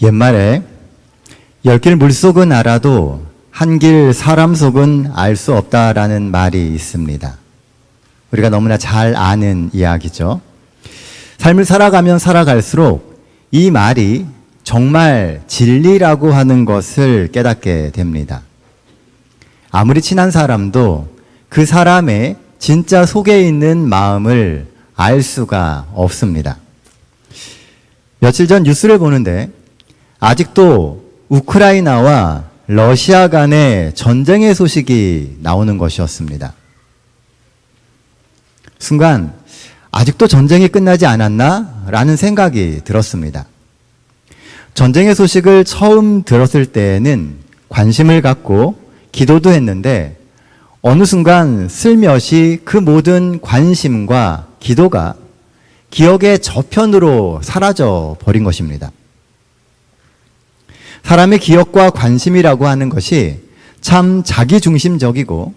옛말에 열 길 물속은 알아도 한 길 사람 속은 알 수 없다라는 말이 있습니다. 우리가 너무나 잘 아는 이야기죠. 삶을 살아가면 살아갈수록 이 말이 정말 진리라고 하는 것을 깨닫게 됩니다. 아무리 친한 사람도 그 사람의 진짜 속에 있는 마음을 알 수가 없습니다. 며칠 전 뉴스를 보는데 아직도 우크라이나와 러시아 간의 전쟁의 소식이 나오는 것이었습니다. 순간 아직도 전쟁이 끝나지 않았나? 라는 생각이 들었습니다. 전쟁의 소식을 처음 들었을 때에는 관심을 갖고 기도도 했는데 어느 순간 슬며시 그 모든 관심과 기도가 기억의 저편으로 사라져 버린 것입니다. 사람의 기억과 관심이라고 하는 것이 참 자기중심적이고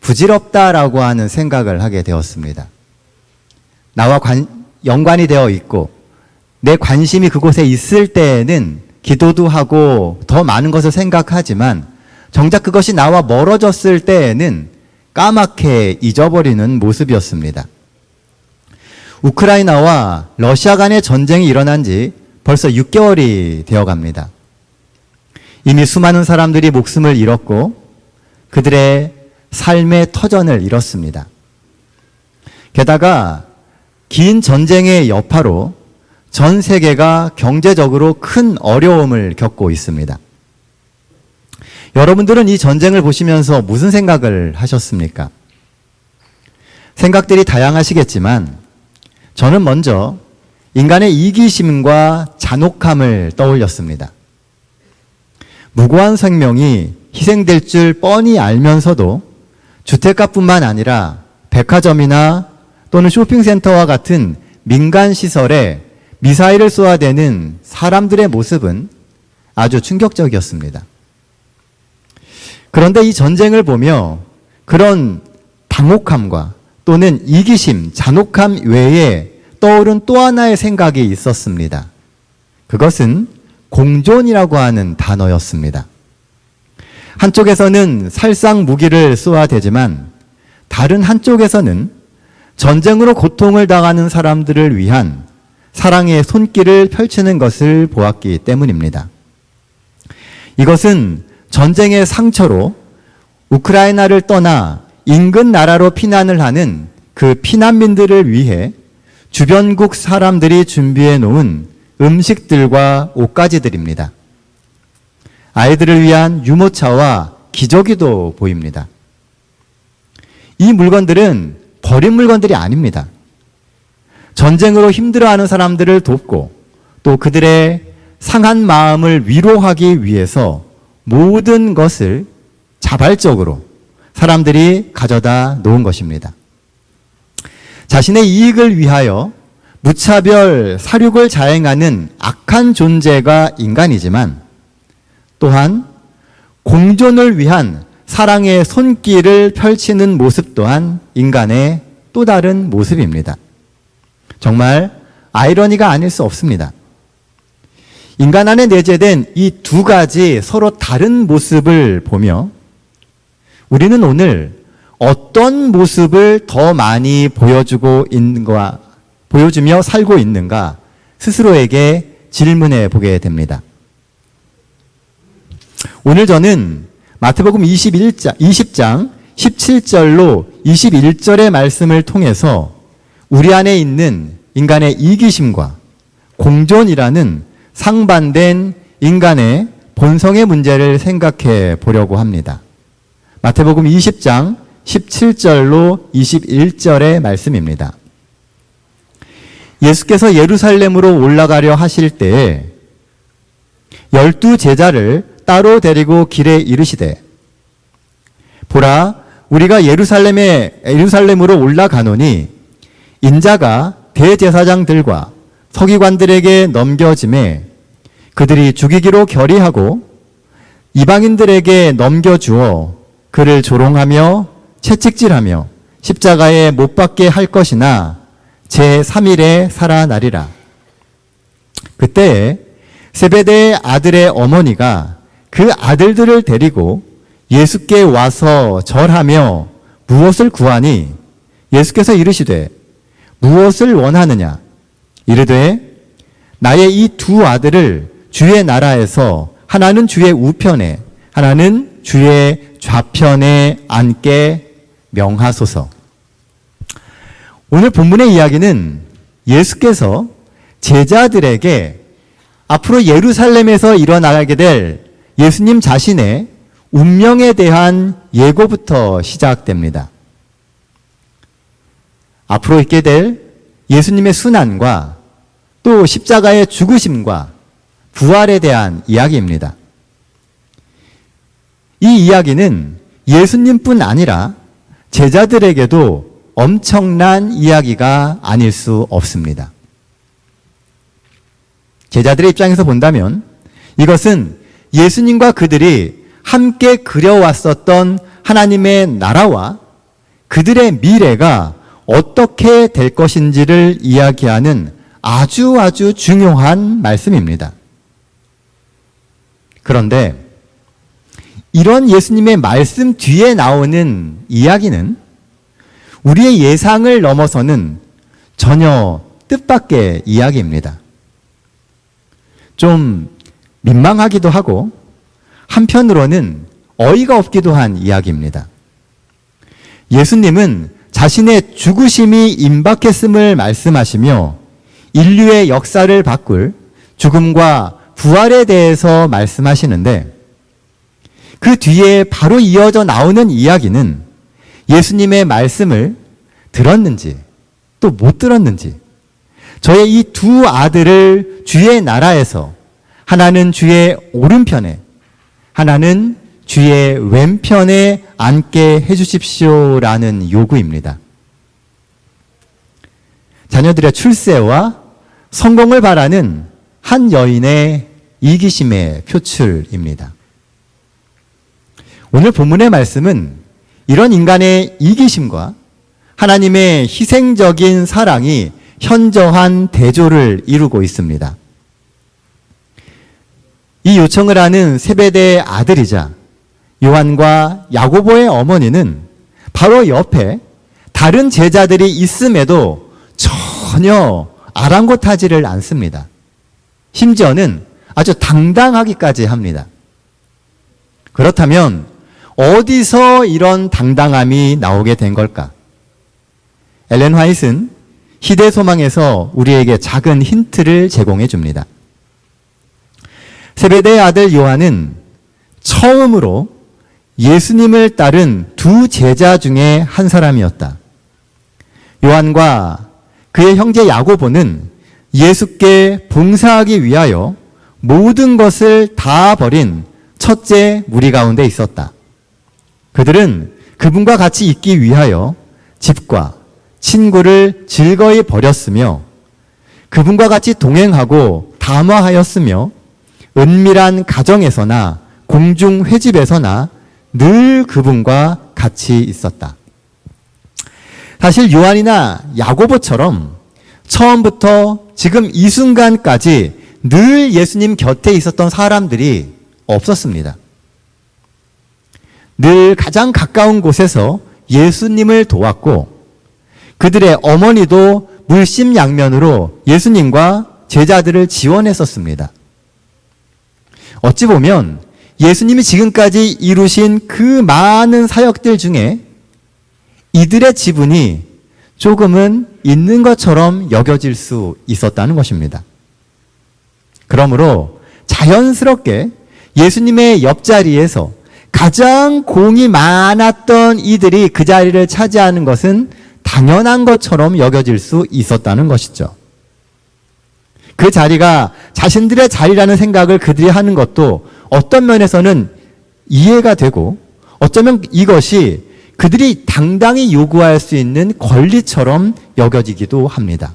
부질없다라고 하는 생각을 하게 되었습니다. 나와 연관이 되어 있고 내 관심이 그곳에 있을 때에는 기도도 하고 더 많은 것을 생각하지만 정작 그것이 나와 멀어졌을 때에는 까맣게 잊어버리는 모습이었습니다. 우크라이나와 러시아 간의 전쟁이 일어난 지 벌써 6개월이 되어갑니다. 이미 수많은 사람들이 목숨을 잃었고 그들의 삶의 터전을 잃었습니다. 게다가 긴 전쟁의 여파로 전 세계가 경제적으로 큰 어려움을 겪고 있습니다. 여러분들은 이 전쟁을 보시면서 무슨 생각을 하셨습니까? 생각들이 다양하시겠지만 저는 먼저 인간의 이기심과 잔혹함을 떠올렸습니다. 무고한 생명이 희생될 줄 뻔히 알면서도 주택가뿐만 아니라 백화점이나 또는 쇼핑센터와 같은 민간시설에 미사일을 쏘아대는 사람들의 모습은 아주 충격적이었습니다. 그런데 이 전쟁을 보며 그런 당혹함과 또는 이기심, 잔혹함 외에 떠오른 또 하나의 생각이 있었습니다. 그것은 공존이라고 하는 단어였습니다. 한쪽에서는 살상 무기를 쏘아대지만 다른 한쪽에서는 전쟁으로 고통을 당하는 사람들을 위한 사랑의 손길을 펼치는 것을 보았기 때문입니다. 이것은 전쟁의 상처로 우크라이나를 떠나 인근 나라로 피난을 하는 그 피난민들을 위해 주변국 사람들이 준비해 놓은 음식들과 옷가지들입니다. 아이들을 위한 유모차와 기저귀도 보입니다. 이 물건들은 버린 물건들이 아닙니다. 전쟁으로 힘들어하는 사람들을 돕고 또 그들의 상한 마음을 위로하기 위해서 모든 것을 자발적으로 사람들이 가져다 놓은 것입니다. 자신의 이익을 위하여 무차별 살육을 자행하는 악한 존재가 인간이지만 또한 공존을 위한 사랑의 손길을 펼치는 모습 또한 인간의 또 다른 모습입니다. 정말 아이러니가 아닐 수 없습니다. 인간 안에 내재된 이 두 가지 서로 다른 모습을 보며 우리는 오늘 어떤 모습을 더 많이 보여주며 살고 있는가 스스로에게 질문해 보게 됩니다. 오늘 저는 마태복음 20장 17절로 21절의 말씀을 통해서 우리 안에 있는 인간의 이기심과 공존이라는 상반된 인간의 본성의 문제를 생각해 보려고 합니다. 마태복음 20장 17절로 21절의 말씀입니다. 예수께서 예루살렘으로 올라가려 하실 때에 12 제자를 따로 데리고 길에 이르시되 보라 우리가 예루살렘으로 올라가노니 인자가 대제사장들과 서기관들에게 넘겨짐에 그들이 죽이기로 결의하고 이방인들에게 넘겨주어 그를 조롱하며 채찍질하며 십자가에 못 박게 할 것이나 제3일에 살아나리라. 그때에 세베대의 아들의 어머니가 그 아들들을 데리고 예수께 와서 절하며 무엇을 구하니 예수께서 이르시되 무엇을 원하느냐 이르되 나의 이 두 아들을 주의 나라에서 하나는 주의 우편에 하나는 주의 좌편에 앉게 명하소서. 오늘 본문의 이야기는 예수께서 제자들에게 앞으로 예루살렘에서 일어나게 될 예수님 자신의 운명에 대한 예고부터 시작됩니다. 앞으로 있게 될 예수님의 순환과 또 십자가의 죽으심과 부활에 대한 이야기입니다. 이 이야기는 예수님뿐 아니라 제자들에게도 엄청난 이야기가 아닐 수 없습니다. 제자들의 입장에서 본다면 이것은 예수님과 그들이 함께 그려왔었던 하나님의 나라와 그들의 미래가 어떻게 될 것인지를 이야기하는 아주 중요한 말씀입니다. 그런데 이런 예수님의 말씀 뒤에 나오는 이야기는 우리의 예상을 넘어서는 전혀 뜻밖의 이야기입니다. 좀 민망하기도 하고 한편으로는 어이가 없기도 한 이야기입니다. 예수님은 자신의 죽으심이 임박했음을 말씀하시며 인류의 역사를 바꿀 죽음과 부활에 대해서 말씀하시는데 그 뒤에 바로 이어져 나오는 이야기는 예수님의 말씀을 들었는지 또 못 들었는지 저의 이 두 아들을 주의 나라에서 하나는 주의 오른편에 하나는 주의 왼편에 앉게 해주십시오라는 요구입니다. 자녀들의 출세와 성공을 바라는 한 여인의 이기심의 표출입니다. 오늘 본문의 말씀은 이런 인간의 이기심과 하나님의 희생적인 사랑이 현저한 대조를 이루고 있습니다. 이 요청을 하는 세베대의 아들이자 요한과 야고보의 어머니는 바로 옆에 다른 제자들이 있음에도 전혀 아랑곳하지를 않습니다. 심지어는 아주 당당하기까지 합니다. 그렇다면 어디서 이런 당당함이 나오게 된 걸까? 엘렌 화이트는 희대소망에서 우리에게 작은 힌트를 제공해 줍니다. 세베대의 아들 요한은 처음으로 예수님을 따른 두 제자 중에 한 사람이었다. 요한과 그의 형제 야고보는 예수께 봉사하기 위하여 모든 것을 다 버린 첫째 무리 가운데 있었다. 그들은 그분과 같이 있기 위하여 집과 친구를 즐거이 버렸으며 그분과 같이 동행하고 담화하였으며 은밀한 가정에서나 공중 회집에서나 늘 그분과 같이 있었다. 사실 요한이나 야고보처럼 처음부터 지금 이 순간까지 늘 예수님 곁에 있었던 사람들이 없었습니다. 늘 가장 가까운 곳에서 예수님을 도왔고 그들의 어머니도 물심양면으로 예수님과 제자들을 지원했었습니다. 어찌 보면 예수님이 지금까지 이루신 그 많은 사역들 중에 이들의 지분이 조금은 있는 것처럼 여겨질 수 있었다는 것입니다. 그러므로 자연스럽게 예수님의 옆자리에서 가장 공이 많았던 이들이 그 자리를 차지하는 것은 당연한 것처럼 여겨질 수 있었다는 것이죠. 그 자리가 자신들의 자리라는 생각을 그들이 하는 것도 어떤 면에서는 이해가 되고 어쩌면 이것이 그들이 당당히 요구할 수 있는 권리처럼 여겨지기도 합니다.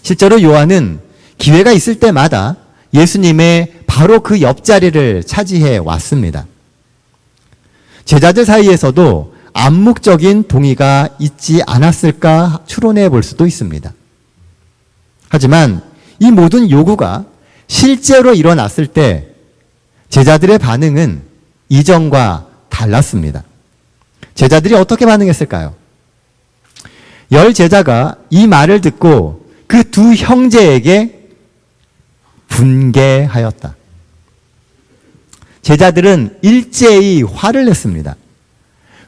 실제로 요한은 기회가 있을 때마다 예수님의 바로 그 옆자리를 차지해 왔습니다. 제자들 사이에서도 암묵적인 동의가 있지 않았을까 추론해 볼 수도 있습니다. 하지만 이 모든 요구가 실제로 일어났을 때 제자들의 반응은 이전과 달랐습니다. 제자들이 어떻게 반응했을까요? 10 제자가 이 말을 듣고 그 두 형제에게 분개하였다. 제자들은 일제히 화를 냈습니다.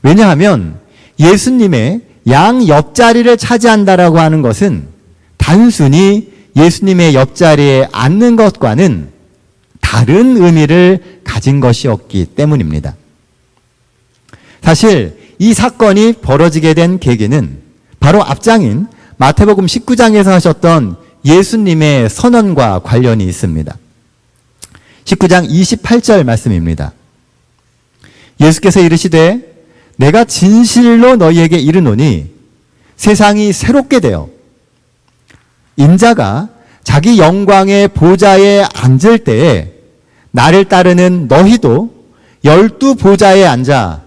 왜냐하면 예수님의 양 옆자리를 차지한다라고 하는 것은 단순히 예수님의 옆자리에 앉는 것과는 다른 의미를 가진 것이었기 때문입니다. 사실 이 사건이 벌어지게 된 계기는 바로 앞장인 마태복음 19장에서 하셨던 예수님의 선언과 관련이 있습니다. 19장 28절 말씀입니다. 예수께서 이르시되 내가 진실로 너희에게 이르노니 세상이 새롭게 되어 인자가 자기 영광의 보좌에 앉을 때에 나를 따르는 너희도 12 보좌에 앉아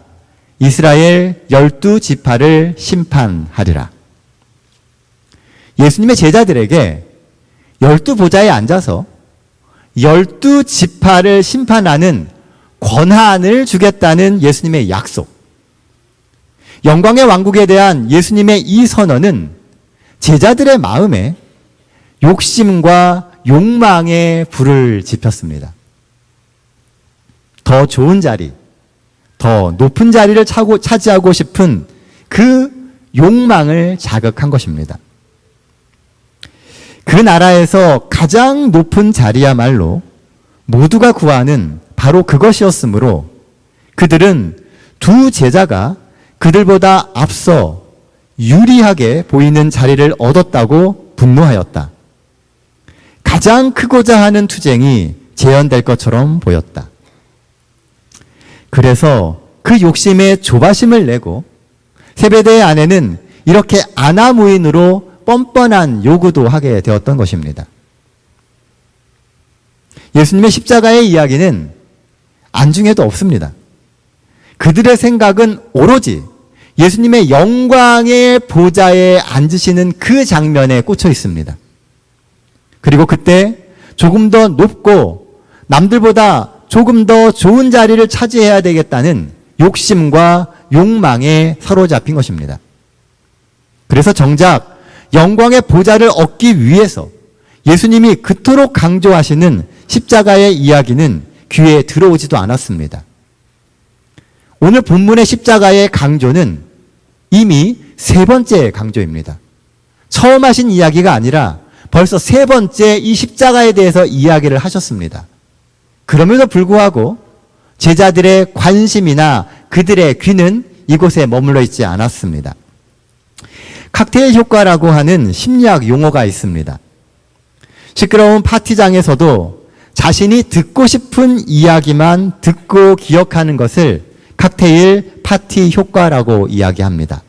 이스라엘 12 지파를 심판하리라. 예수님의 제자들에게 12 보좌에 앉아서 12 지파를 심판하는 권한을 주겠다는 예수님의 약속. 영광의 왕국에 대한 예수님의 이 선언은 제자들의 마음에 욕심과 욕망의 불을 지폈습니다. 더 좋은 자리, 더 높은 자리를 차지하고 싶은 그 욕망을 자극한 것입니다. 그 나라에서 가장 높은 자리야말로 모두가 구하는 바로 그것이었으므로 그들은 두 제자가 그들보다 앞서 유리하게 보이는 자리를 얻었다고 분노하였다. 가장 크고자 하는 투쟁이 재현될 것처럼 보였다. 그래서 그 욕심에 조바심을 내고 세베대의 아내는 이렇게 아나무인으로 뻔뻔한 요구도 하게 되었던 것입니다. 예수님의 십자가의 이야기는 안중에도 없습니다. 그들의 생각은 오로지 예수님의 영광의 보좌에 앉으시는 그 장면에 꽂혀 있습니다. 그리고 그때 조금 더 높고 남들보다 조금 더 좋은 자리를 차지해야 되겠다는 욕심과 욕망에 사로잡힌 것입니다. 그래서 정작 영광의 보좌를 얻기 위해서 예수님이 그토록 강조하시는 십자가의 이야기는 귀에 들어오지도 않았습니다. 오늘 본문의 십자가의 강조는 이미 세 번째 강조입니다. 처음 하신 이야기가 아니라 벌써 세 번째 이 십자가에 대해서 이야기를 하셨습니다. 그럼에도 불구하고 제자들의 관심이나 그들의 귀는 이곳에 머물러 있지 않았습니다. 칵테일 효과라고 하는 심리학 용어가 있습니다. 시끄러운 파티장에서도 자신이 듣고 싶은 이야기만 듣고 기억하는 것을 칵테일 파티 효과라고 이야기합니다.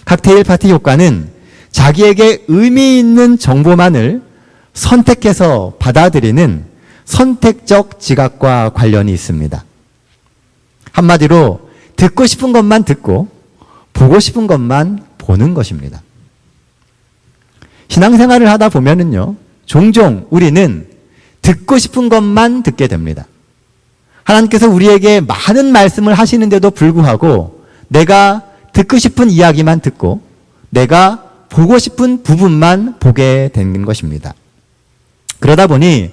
칵테일 파티 효과는 자기에게 의미 있는 정보만을 선택해서 받아들이는 선택적 지각과 관련이 있습니다. 한마디로 듣고 싶은 것만 듣고 보고 싶은 것만 보는 것입니다. 신앙생활을 하다 보면은요, 종종 우리는 듣고 싶은 것만 듣게 됩니다. 하나님께서 우리에게 많은 말씀을 하시는데도 불구하고 내가 듣고 싶은 이야기만 듣고 내가 보고 싶은 부분만 보게 되는 것입니다. 그러다 보니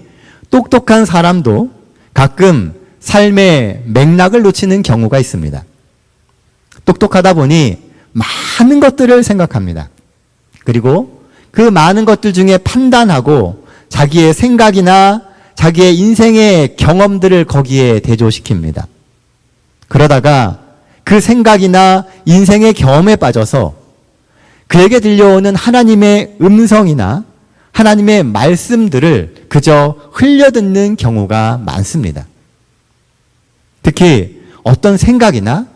똑똑한 사람도 가끔 삶의 맥락을 놓치는 경우가 있습니다. 똑똑하다 보니 많은 것들을 생각합니다. 그리고 그 많은 것들 중에 판단하고 자기의 생각이나 자기의 인생의 경험들을 거기에 대조시킵니다. 그러다가 그 생각이나 인생의 경험에 빠져서 그에게 들려오는 하나님의 음성이나 하나님의 말씀들을 그저 흘려듣는 경우가 많습니다. 특히 어떤 생각이나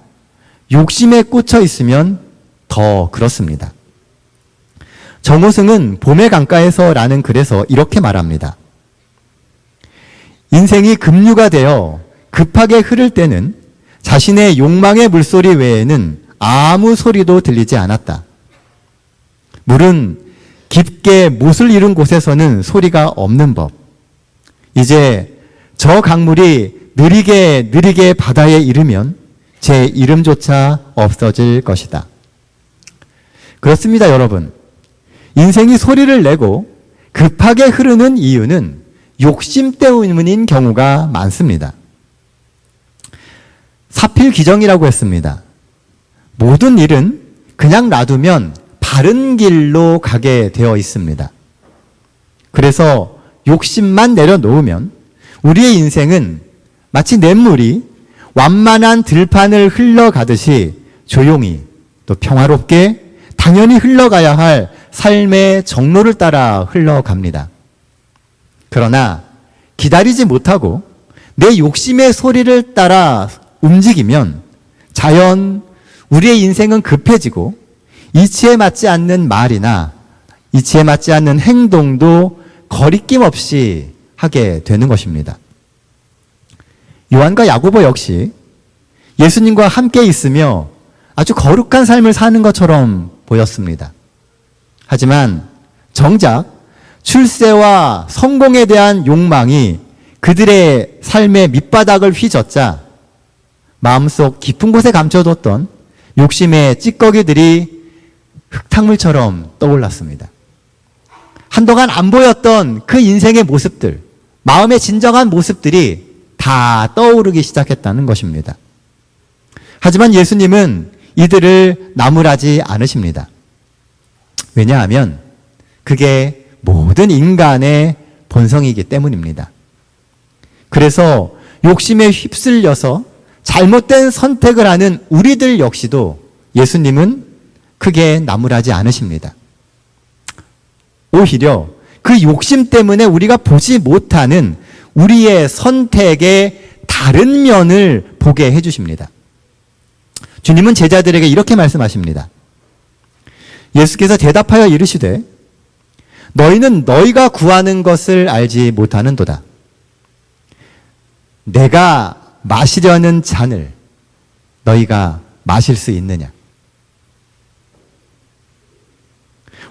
욕심에 꽂혀 있으면 더 그렇습니다. 정호승은 봄의 강가에서라는 글에서 이렇게 말합니다. 인생이 급류가 되어 급하게 흐를 때는 자신의 욕망의 물소리 외에는 아무 소리도 들리지 않았다. 물은 깊게 못을 이룬 곳에서는 소리가 없는 법. 이제 저 강물이 느리게 바다에 이르면 제 이름조차 없어질 것이다. 그렇습니다, 여러분. 인생이 소리를 내고 급하게 흐르는 이유는 욕심 때문인 경우가 많습니다. 사필귀정이라고 했습니다. 모든 일은 그냥 놔두면 바른 길로 가게 되어 있습니다. 그래서 욕심만 내려놓으면 우리의 인생은 마치 냇물이 완만한 들판을 흘러가듯이 조용히 또 평화롭게 당연히 흘러가야 할 삶의 정로를 따라 흘러갑니다. 그러나 기다리지 못하고 내 욕심의 소리를 따라 움직이면 자연 우리의 인생은 급해지고 이치에 맞지 않는 말이나 이치에 맞지 않는 행동도 거리낌 없이 하게 되는 것입니다. 요한과 야고보 역시 예수님과 함께 있으며 아주 거룩한 삶을 사는 것처럼 보였습니다. 하지만 정작 출세와 성공에 대한 욕망이 그들의 삶의 밑바닥을 휘젓자 마음속 깊은 곳에 감춰뒀던 욕심의 찌꺼기들이 흙탕물처럼 떠올랐습니다. 한동안 안 보였던 그 인생의 모습들, 마음의 진정한 모습들이 다 떠오르기 시작했다는 것입니다. 하지만 예수님은 이들을 나무라지 않으십니다. 왜냐하면 그게 모든 인간의 본성이기 때문입니다. 그래서 욕심에 휩쓸려서 잘못된 선택을 하는 우리들 역시도 예수님은 크게 나무라지 않으십니다. 오히려 그 욕심 때문에 우리가 보지 못하는 우리의 선택의 다른 면을 보게 해주십니다. 주님은 제자들에게 이렇게 말씀하십니다. 예수께서 대답하여 이르시되 너희는 너희가 구하는 것을 알지 못하는도다. 내가 마시려는 잔을 너희가 마실 수 있느냐?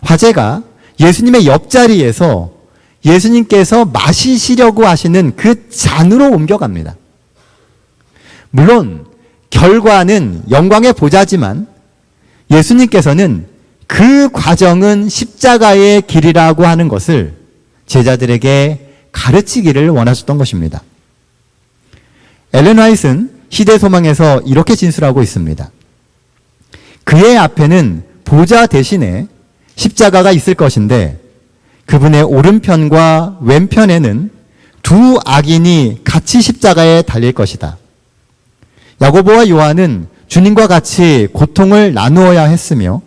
화제가 예수님의 옆자리에서 예수님께서 마시시려고 하시는 그 잔으로 옮겨갑니다. 물론 결과는 영광의 보좌지만 예수님께서는 그 과정은 십자가의 길이라고 하는 것을 제자들에게 가르치기를 원하셨던 것입니다. 엘렌 화이트는 시대소망에서 이렇게 진술하고 있습니다. 그의 앞에는 보좌 대신에 십자가가 있을 것인데 그분의 오른편과 왼편에는 두 악인이 같이 십자가에 달릴 것이다. 야고보와 요한은 주님과 같이 고통을 나누어야 했으며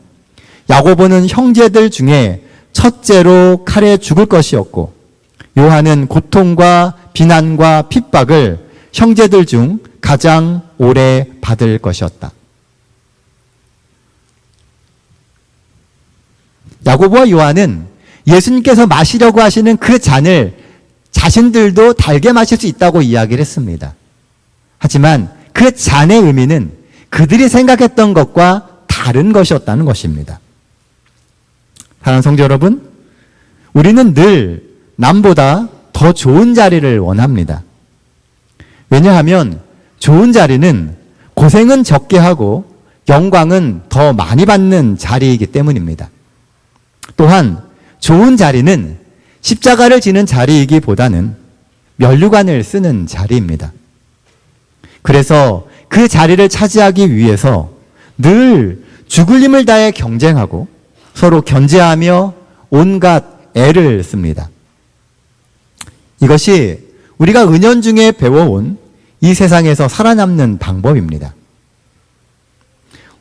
야고보는 형제들 중에 첫째로 칼에 죽을 것이었고 요한은 고통과 비난과 핍박을 형제들 중 가장 오래 받을 것이었다. 야고보와 요한은 예수님께서 마시려고 하시는 그 잔을 자신들도 달게 마실 수 있다고 이야기를 했습니다. 하지만 그 잔의 의미는 그들이 생각했던 것과 다른 것이었다는 것입니다. 사랑하는 성도 여러분, 우리는 늘 남보다 더 좋은 자리를 원합니다. 왜냐하면 좋은 자리는 고생은 적게 하고 영광은 더 많이 받는 자리이기 때문입니다. 또한 좋은 자리는 십자가를 지는 자리이기보다는 면류관을 쓰는 자리입니다. 그래서 그 자리를 차지하기 위해서 늘 죽을 힘을 다해 경쟁하고 서로 견제하며 온갖 애를 씁니다. 이것이 우리가 은연중에 배워온 이 세상에서 살아남는 방법입니다.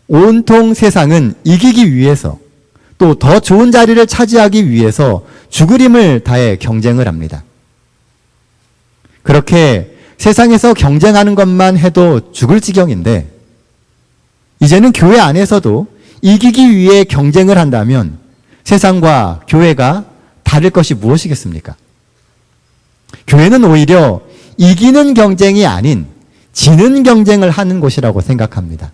온통 세상은 이기기 위해서 또 더 좋은 자리를 차지하기 위해서 죽을 힘을 다해 경쟁을 합니다. 그렇게 세상에서 경쟁하는 것만 해도 죽을 지경인데 이제는 교회 안에서도 이기기 위해 경쟁을 한다면 세상과 교회가 다를 것이 무엇이겠습니까? 교회는 오히려 이기는 경쟁이 아닌 지는 경쟁을 하는 곳이라고 생각합니다.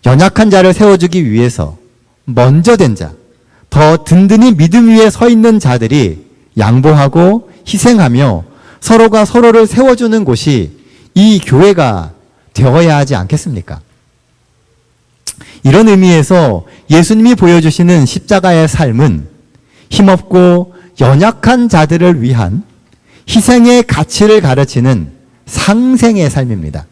연약한 자를 세워주기 위해서 먼저 된 자, 더 든든히 믿음 위에 서 있는 자들이 양보하고 희생하며 서로가 서로를 세워주는 곳이 이 교회가 되어야 하지 않겠습니까? 이런 의미에서 예수님이 보여주시는 십자가의 삶은 힘없고 연약한 자들을 위한 희생의 가치를 가르치는 상생의 삶입니다.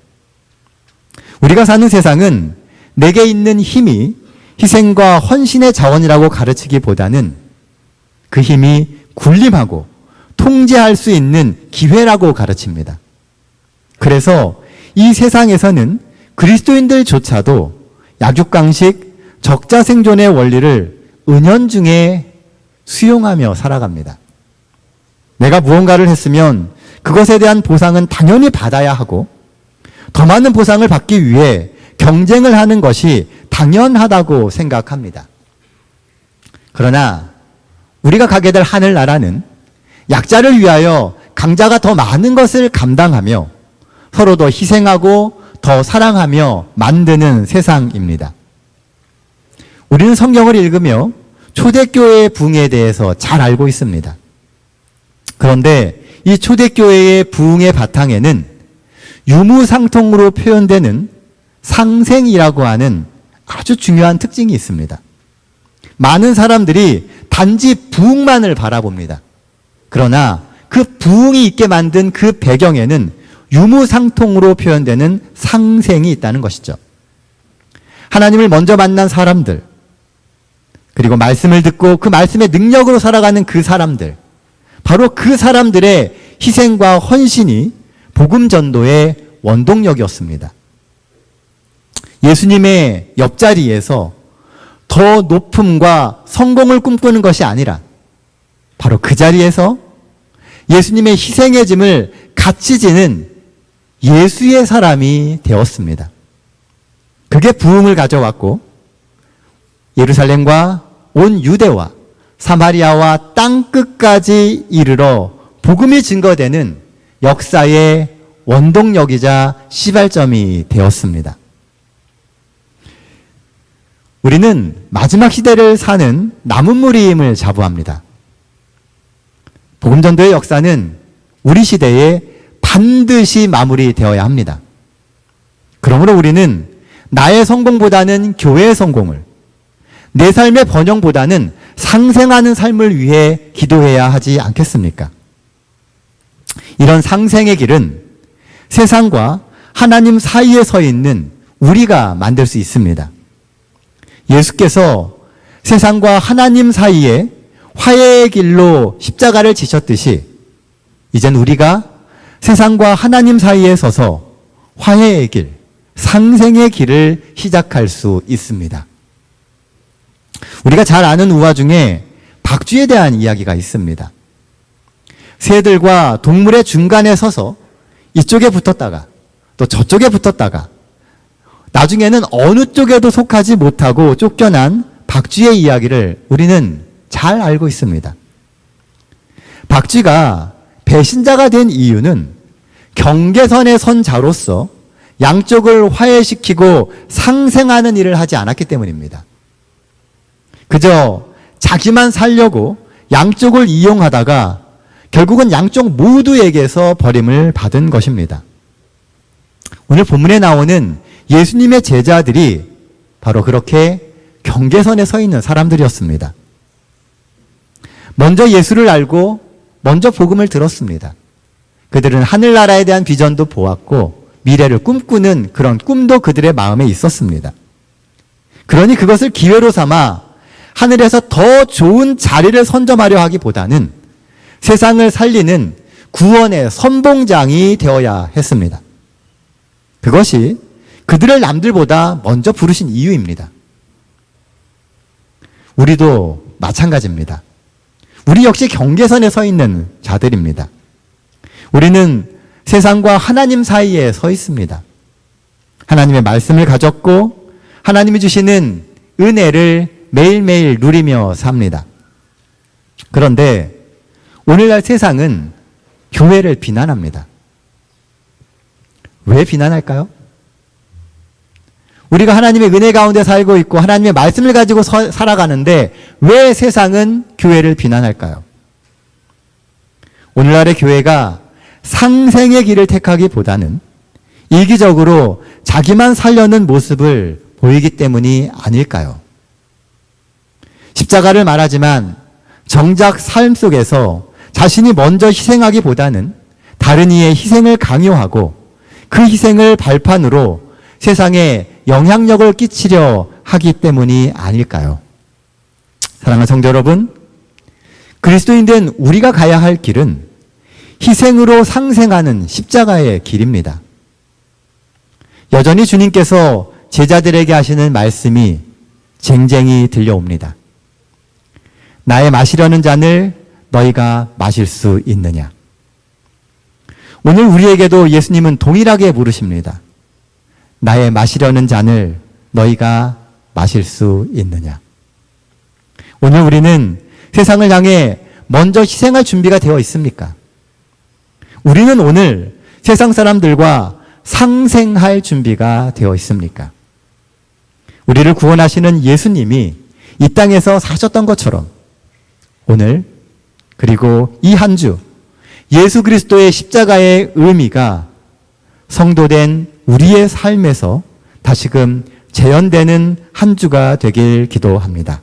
우리가 사는 세상은 내게 있는 힘이 희생과 헌신의 자원이라고 가르치기보다는 그 힘이 군림하고 통제할 수 있는 기회라고 가르칩니다. 그래서 이 세상에서는 그리스도인들조차도 약육강식, 적자생존의 원리를 은연중에 수용하며 살아갑니다. 내가 무언가를 했으면 그것에 대한 보상은 당연히 받아야 하고 더 많은 보상을 받기 위해 경쟁을 하는 것이 당연하다고 생각합니다. 그러나 우리가 가게 될 하늘나라는 약자를 위하여 강자가 더 많은 것을 감당하며 서로 더 희생하고 더 사랑하며 만드는 세상입니다. 우리는 성경을 읽으며 초대교회의 부흥에 대해서 잘 알고 있습니다. 그런데 이 초대교회의 부흥의 바탕에는 유무상통으로 표현되는 상생이라고 하는 아주 중요한 특징이 있습니다. 많은 사람들이 단지 부흥만을 바라봅니다. 그러나 그 부흥이 있게 만든 그 배경에는 유무상통으로 표현되는 상생이 있다는 것이죠. 하나님을 먼저 만난 사람들, 그리고 말씀을 듣고 그 말씀의 능력으로 살아가는 그 사람들, 바로 그 사람들의 희생과 헌신이 복음 전도의 원동력이었습니다. 예수님의 옆자리에서 더 높음과 성공을 꿈꾸는 것이 아니라 바로 그 자리에서 예수님의 희생의 짐을 같이 지는 예수의 사람이 되었습니다. 그게 부흥을 가져왔고 예루살렘과 온 유대와 사마리아와 땅끝까지 이르러 복음이 증거되는 역사의 원동력이자 시발점이 되었습니다. 우리는 마지막 시대를 사는 남은 무리임을 자부합니다. 복음전도의 역사는 우리 시대에 반드시 마무리되어야 합니다. 그러므로 우리는 나의 성공보다는 교회의 성공을, 내 삶의 번영보다는 상생하는 삶을 위해 기도해야 하지 않겠습니까? 이런 상생의 길은 세상과 하나님 사이에 서 있는 우리가 만들 수 있습니다. 예수께서 세상과 하나님 사이에 화해의 길로 십자가를 지셨듯이 이젠 우리가 세상과 하나님 사이에 서서 화해의 길, 상생의 길을 시작할 수 있습니다. 우리가 잘 아는 우화 중에 박쥐에 대한 이야기가 있습니다. 새들과 동물의 중간에 서서 이쪽에 붙었다가 또 저쪽에 붙었다가 나중에는 어느 쪽에도 속하지 못하고 쫓겨난 박쥐의 이야기를 우리는 잘 알고 있습니다. 박쥐가 배신자가 된 이유는 경계선에 선 자로서 양쪽을 화해시키고 상생하는 일을 하지 않았기 때문입니다. 그저 자기만 살려고 양쪽을 이용하다가 결국은 양쪽 모두에게서 버림을 받은 것입니다. 오늘 본문에 나오는 예수님의 제자들이 바로 그렇게 경계선에 서 있는 사람들이었습니다. 먼저 예수를 알고 먼저 복음을 들었습니다. 그들은 하늘나라에 대한 비전도 보았고 미래를 꿈꾸는 그런 꿈도 그들의 마음에 있었습니다. 그러니 그것을 기회로 삼아 하늘에서 더 좋은 자리를 선점하려 하기보다는 세상을 살리는 구원의 선봉장이 되어야 했습니다. 그것이 그들을 남들보다 먼저 부르신 이유입니다. 우리도 마찬가지입니다. 우리 역시 경계선에 서 있는 자들입니다. 우리는 세상과 하나님 사이에 서 있습니다. 하나님의 말씀을 가졌고 하나님이 주시는 은혜를 매일매일 누리며 삽니다. 그런데 오늘날 세상은 교회를 비난합니다. 왜 비난할까요? 우리가 하나님의 은혜 가운데 살고 있고 하나님의 말씀을 가지고 살아가는데 왜 세상은 교회를 비난할까요? 오늘날의 교회가 상생의 길을 택하기보다는 이기적으로 자기만 살려는 모습을 보이기 때문이 아닐까요? 십자가를 말하지만 정작 삶 속에서 자신이 먼저 희생하기보다는 다른 이의 희생을 강요하고 그 희생을 발판으로 세상에 영향력을 끼치려 하기 때문이 아닐까요? 사랑하는 성도 여러분, 그리스도인 된 우리가 가야 할 길은 희생으로 상생하는 십자가의 길입니다. 여전히 주님께서 제자들에게 하시는 말씀이 쟁쟁이 들려옵니다. 나의 마시려는 잔을 너희가 마실 수 있느냐? 오늘 우리에게도 예수님은 동일하게 물으십니다. 나의 마시려는 잔을 너희가 마실 수 있느냐? 오늘 우리는 세상을 향해 먼저 희생할 준비가 되어 있습니까? 우리는 오늘 세상 사람들과 상생할 준비가 되어 있습니까? 우리를 구원하시는 예수님이 이 땅에서 사셨던 것처럼 오늘 그리고 이 한 주 예수 그리스도의 십자가의 의미가 성도된 우리의 삶에서 다시금 재현되는 한 주가 되길 기도합니다.